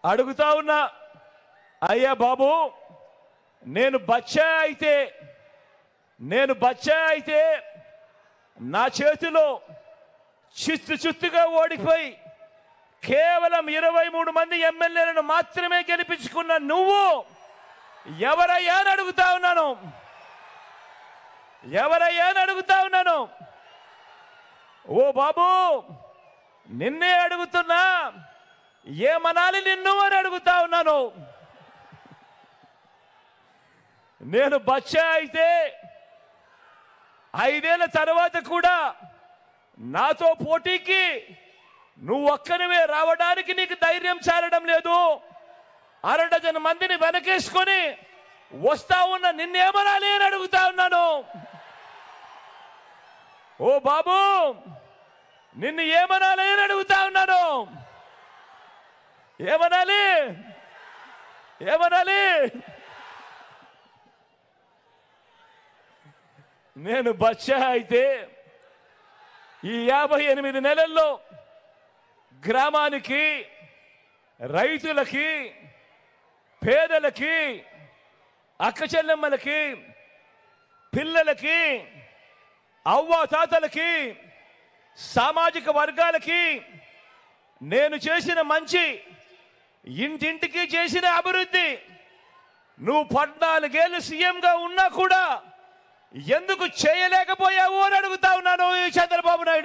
అడుగుతా ఉన్నా, అయ్యా బాబు, నేను బచ్చా అయితే నా చేతిలో చిత్తుగా ఓడిపోయి కేవలం 23 మంది ఎమ్మెల్యేలను మాత్రమే గెలిపించుకున్న నువ్వు ఎవరయ్యా అని అడుగుతా ఉన్నాను. ఓ బాబు, నిన్నే అడుగుతున్నా, ఏమనాలి నిన్ను అని అడుగుతా ఉన్నాను. నేను బచ్చా అయితే 5 ఏళ్ల తర్వాత కూడా నాతో పోటీకి నువ్వు ఒక్కనివే రావడానికి నీకు ధైర్యం చాలడం లేదు. 1 డజన్ మందిని వెనకేసుకొని వస్తా ఉన్న నిన్నేమనాలి అని అడుగుతా ఉన్నాను. ఓ బాబు, నిన్ను ఏమనాలి అని అడుగుతా ఉన్నాను. ఏమనాలి? నేను బచ్చా అయితే ఈ 58 నెలల్లో గ్రామానికి, రైతులకి, పేదలకి, అక్క చెల్లెమ్మలకి, పిల్లలకి, అవ్వాతాతలకి, సామాజిక వర్గాలకి నేను చేసిన మంచి, ఇంటింటికి చేసిన అభివృద్ధి నువ్వు 14 ఏళ్ళు సీఎంగా ఉన్నా కూడా ఎందుకు చేయలేకపోయావు అని అడుగుతా ఉన్నాను ఈ చంద్రబాబు నాయుడు.